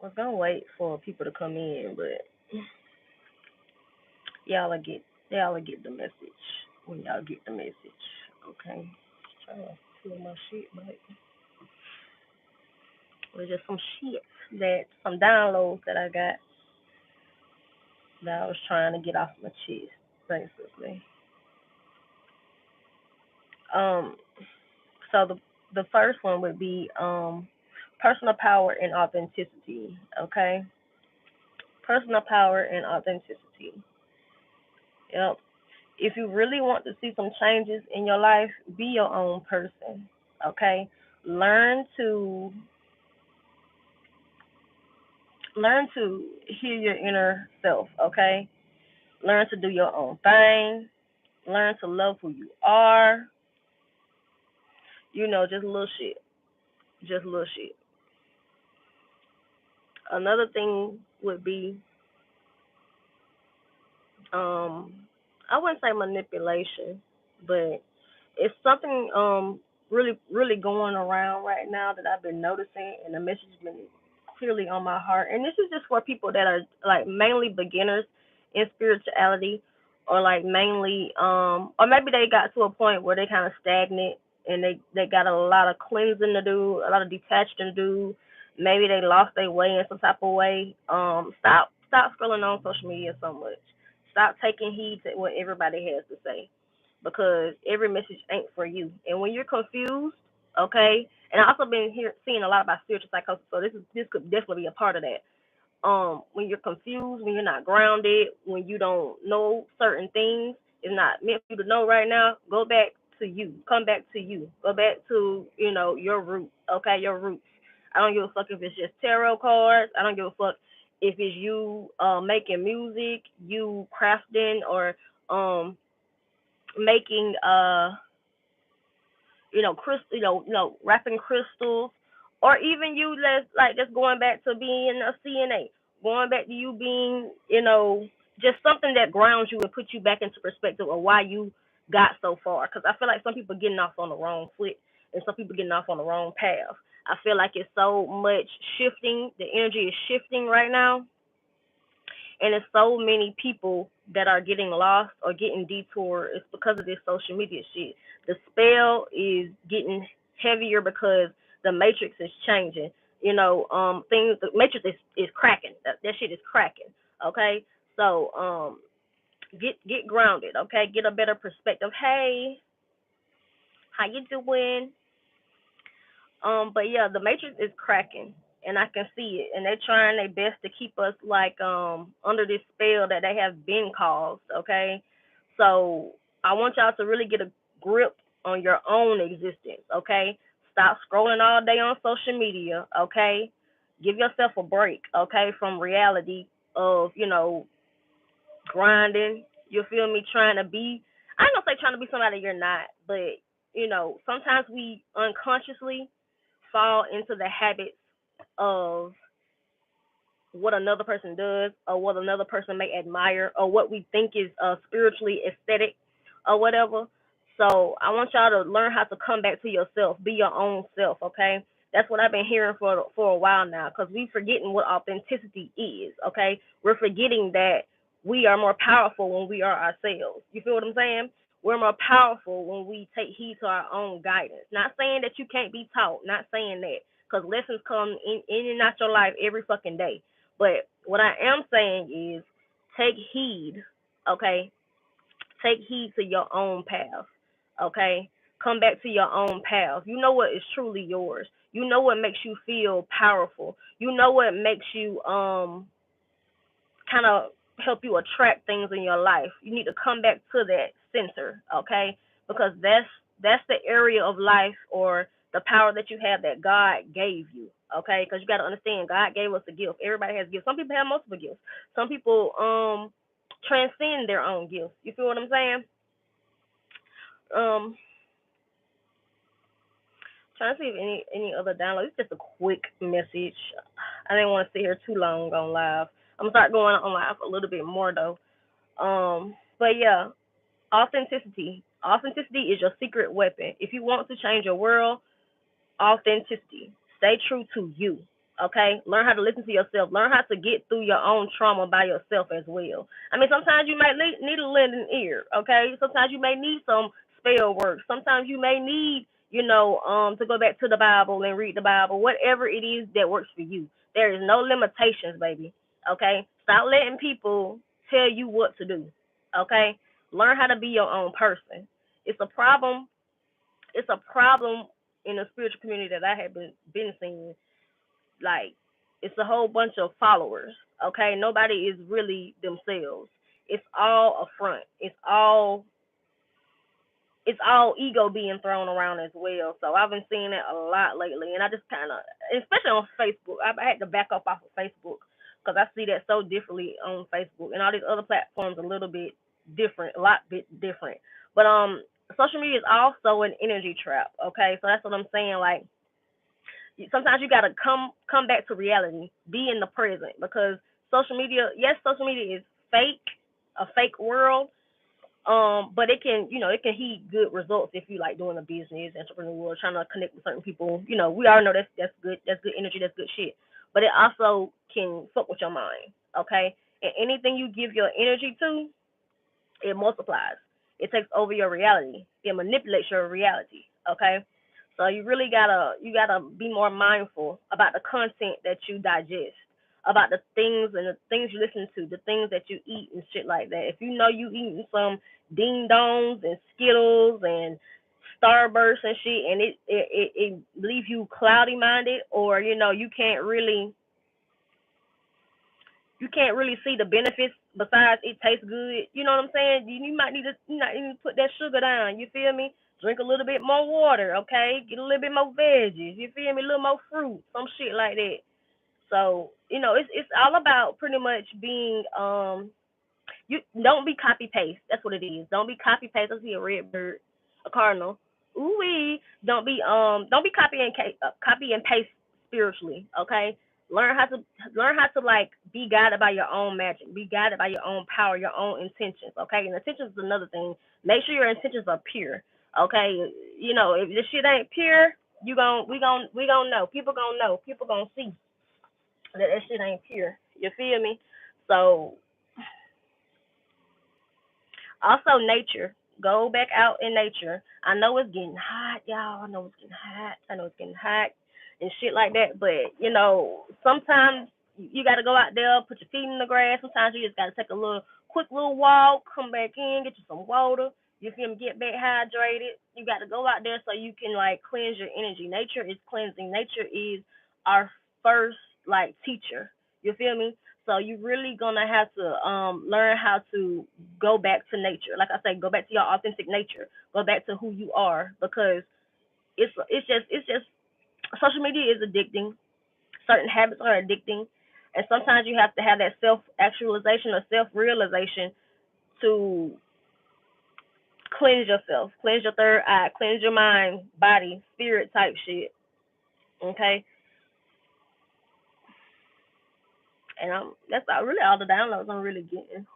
I was gonna wait for people to come in, but y'all will get y'all will get the message when y'all get the message. Okay. Trying to feel my shit, but it was just some shit that some downloads that I got that I was trying to get off my chest, basically. Um, so the first one would be personal power and authenticity. Okay, personal power and authenticity. Yep. If you really want to see some changes in your life, be your own person. Okay, learn to learn to hear your inner self. Okay, learn to do your own thing. Learn to love who you are. Just little shit. Just little shit. Another thing would be, um, I wouldn't say manipulation, but it's something really really going around right now that I've been noticing, and the message has been clearly on my heart. And this is just for people that are like mainly beginners in spirituality, or like mainly or maybe they got to a point where they kind of stagnant and they got a lot of cleansing to do, a lot of detaching to do. Maybe they lost their way in some type of way. Stop scrolling on social media so much. Stop taking heed to what everybody has to say, because every message ain't for you. And when you're confused, okay, and I've also been here seeing a lot about spiritual psychosis, so this could definitely be a part of that. When you're confused, when you're not grounded, when you don't know certain things, it's not meant for you to know right now. Go back to you. Come back to you. Go back to your roots. Okay, your roots. I don't give a fuck if it's just tarot cards. I don't give a fuck if it's you making music, you crafting, or um making crystal, wrapping crystals, or even you just going back to being a CNA, going back to you being, just something that grounds you and puts you back into perspective of why you got so far. Because I feel like some people getting off on the wrong foot and some people getting off on the wrong path. I feel like it's so much shifting. The energy is shifting right now, and there's so many people that are getting lost or getting detoured. It's because of this social media shit. The spell is getting heavier because the matrix is changing. Things, the matrix is cracking. That shit is cracking. Okay, so get grounded. Okay, get a better perspective. Hey, how you doing? But yeah, the matrix is cracking, and I can see it, and they're trying their best to keep us like under this spell that they have been caused. Okay, so I want y'all to really get a grip on your own existence. Okay, stop scrolling all day on social media. Okay, give yourself a break. Okay, from reality of grinding. You feel me? Trying to be. I ain't gonna say trying to be somebody you're not, but sometimes we unconsciously fall into the habits of what another person does, or what another person may admire, or what we think is spiritually aesthetic or whatever. So I want y'all to learn how to come back to yourself, be your own self. Okay, that's what I've been hearing for a while now, because we forgetting what authenticity is. Okay, we're forgetting that we are more powerful when we are ourselves. You feel what I'm saying? We're more powerful when we take heed to our own guidance. Not saying that you can't be taught. Not saying that, because lessons come in and out your life every fucking day. But what I am saying is take heed, okay? Take heed to your own path, okay? Come back to your own path. You know what is truly yours. You know what makes you feel powerful. You know what makes you kind of help you attract things in your life. You need to come back to that center, okay? Because that's the area of life, or the power that you have that God gave you, okay? Because you got to understand, God gave us a gift. Everybody has gifts. Some people have multiple gifts. Some people transcend their own gifts. You feel what I'm saying? Um, Trying to see if any other download. It's just a quick message. I didn't want to sit here too long on live. I'm gonna start going on live a little bit more though. But yeah, authenticity. Authenticity is your secret weapon. If you want to change your world, authenticity. Stay true to you. Okay, learn how to listen to yourself. Learn how to get through your own trauma by yourself as well. I mean, sometimes you might need a lending ear. Okay, sometimes you may need some spell work. Sometimes you may need, to go back to the Bible and read the Bible. Whatever it is that works for you. There is no limitations, baby. Okay, stop letting people tell you what to do. Okay, learn how to be your own person. It's a problem. It's a problem in the spiritual community that I have been seeing. Like, it's a whole bunch of followers. Okay, nobody is really themselves. It's all a front. It's all ego being thrown around as well. So I've been seeing that a lot lately, and I just kind of, especially on Facebook, I had to back up off of Facebook because I see that so differently on Facebook and all these other platforms a little bit different, a lot bit different. But social media is also an energy trap. Okay, so that's what I'm saying. Like, sometimes you gotta come back to reality, be in the present, because social media is fake, a fake world. But it can heed good results if you like doing a business, entrepreneur, trying to connect with certain people. We all know that's good energy, that's good shit. But it also can fuck with your mind, okay? And anything you give your energy to, it multiplies. It takes over your reality. It manipulates your reality. Okay. So you gotta be more mindful about the content that you digest, about the things and the things you listen to, the things that you eat and shit like that. If you know you eating some ding dongs and Skittles and Starburst and shit, and it leaves you cloudy minded, or you can't really see the benefits besides it tastes good. You know what I'm saying? You might need to put that sugar down. You feel me? Drink a little bit more water, okay? Get a little bit more veggies. You feel me? A little more fruit, some shit like that. So it's all about pretty much being you don't be copy paste. That's what it is. Don't be copy paste. I see a red bird, a cardinal. Ooh wee. Don't be copy and paste spiritually. Okay. Learn how to like be guided by your own magic. Be guided by your own power, your own intentions. Okay. And intentions is another thing. Make sure your intentions are pure. Okay. If this shit ain't pure, we gon' know. People gonna know. People gonna see that shit ain't pure. You feel me? So also, nature. Go back out in nature. I know it's getting hot, y'all. I know it's getting hot. I know it's getting hot and shit like that. But sometimes you got to go out there, put your feet in the grass. Sometimes you just got to take a quick little walk, come back in, get you some water. You feel me? Get back hydrated. You got to go out there so you can like cleanse your energy. Nature is cleansing. Nature is our first like teacher. You feel me? So you really gonna have to learn how to go back to nature. Like I say, go back to your authentic nature. Go back to who you are, because it's just social media is addicting. Certain habits are addicting, and sometimes you have to have that self actualization or self realization to cleanse yourself, cleanse your third eye, cleanse your mind, body, spirit type shit. Okay, and that's not really all the downloads I'm really getting.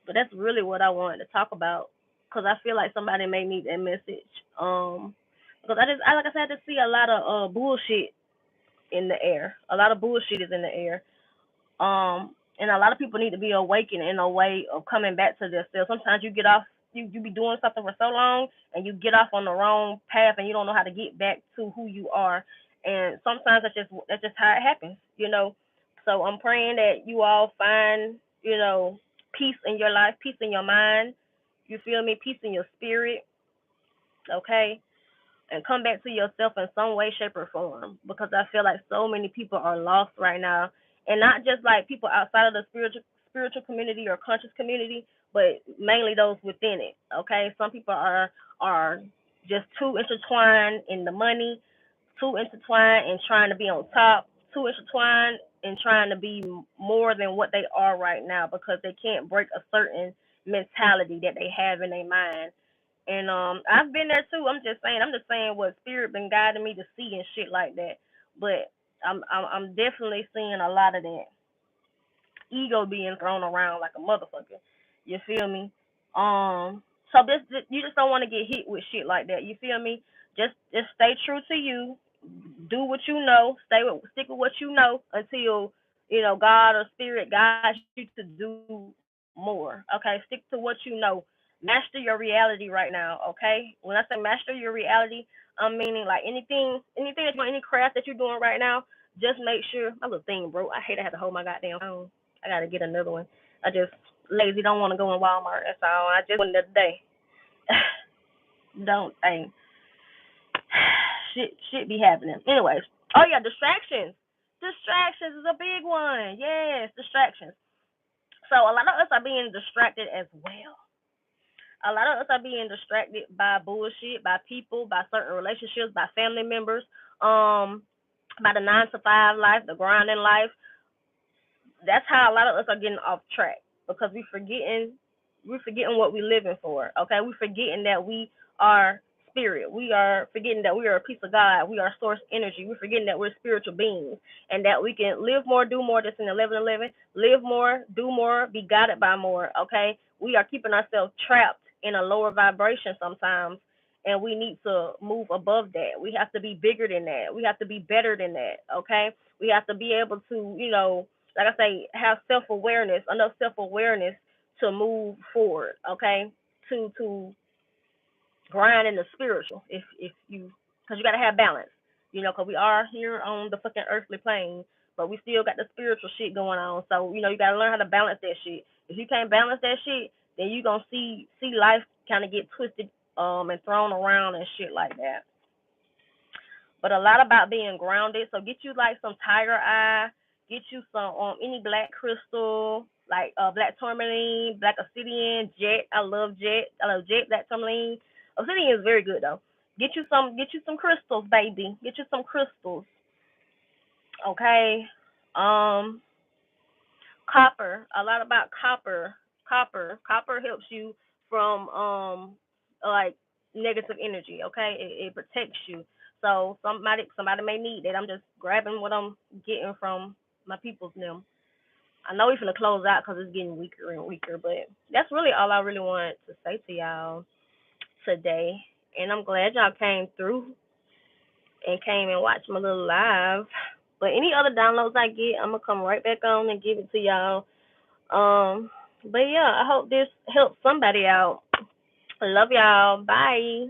But that's really what I wanted to talk about, because I feel like somebody may need that message. Because like I said, I just see a lot of bullshit in the air. A lot of bullshit is in the air. And a lot of people need to be awakened in a way of coming back to themselves. Sometimes you get off, you be doing something for so long, and you get off on the wrong path, and you don't know how to get back to who you are. And sometimes that's just how it happens. So I'm praying that you all find peace in your life, peace in your mind. You feel me? Peace in your spirit. Okay, and come back to yourself in some way, shape, or form. Because I feel like so many people are lost right now, and not just like people outside of the spiritual community or conscious community, but mainly those within it. Okay, some people are just too intertwined in the money, too intertwined in trying to be on top, too intertwined in trying to be more than what they are right now, because they can't break a certain mentality that they have in their mind. And I've been there too. I'm just saying what spirit been guiding me to see and shit like that. But I'm definitely seeing a lot of that ego being thrown around like a motherfucker. You feel me? So this you just don't want to get hit with shit like that. You feel me? Just stay true to you. Do what you know, stick with what you know until God or spirit guides you to do more. Okay, stick to what you know. Master your reality right now. Okay, when I say master your reality, I'm meaning like anything that you're doing, any craft that you're doing right now. Just make sure my little thing broke. I hate I had to hold my goddamn phone. I gotta get another one. I just lazy, don't want to go in Walmart. That's all. I just went the other day. Don't think shit be happening. Anyways, oh yeah, distractions. Distractions is a big one. Yes, distractions. So a lot of us are being distracted as well. A lot of us are being distracted by bullshit, by people, by certain relationships, by family members, um, by the 9 to 5 life, the grinding life. That's how a lot of us are getting off track because we're forgetting what we're living for. Okay, we're forgetting that we are spirit. We are forgetting that we are a piece of God. We are source energy. We're forgetting that we're spiritual beings and that we can live more, do more. That's in 11:11. Live more, do more, be guided by more. Okay, we are keeping ourselves trapped in a lower vibration sometimes. And we need to move above that. We have to be bigger than that. We have to be better than that. Okay. We have to be able to, like I say, have enough self awareness to move forward, okay? To grind in the spiritual, if you, because you got to have balance, because we are here on the fucking earthly plane, but we still got the spiritual shit going on. So you got to learn how to balance that shit. If you can't balance that shit, then you gonna see life kind of get twisted, and thrown around and shit like that. But a lot about being grounded. So get you like some tiger eye, get you some any black crystal, like black tourmaline, black obsidian, jet. I love jet, black tourmaline. Obsidian is very good though. Get you some crystals, baby. Get you some crystals. Okay. Um Copper. A lot about copper. Copper helps you from like negative energy. Okay, it protects you. So somebody may need that. I'm just grabbing what I'm getting from my people's them. I know we're gonna close out because it's getting weaker and weaker, but that's really all I really wanted to say to y'all today. And I'm glad y'all came through and came and watched my little live. But any other downloads I get, I'm gonna come right back on and give it to y'all. But yeah, I hope this helps somebody out. I love y'all. Bye.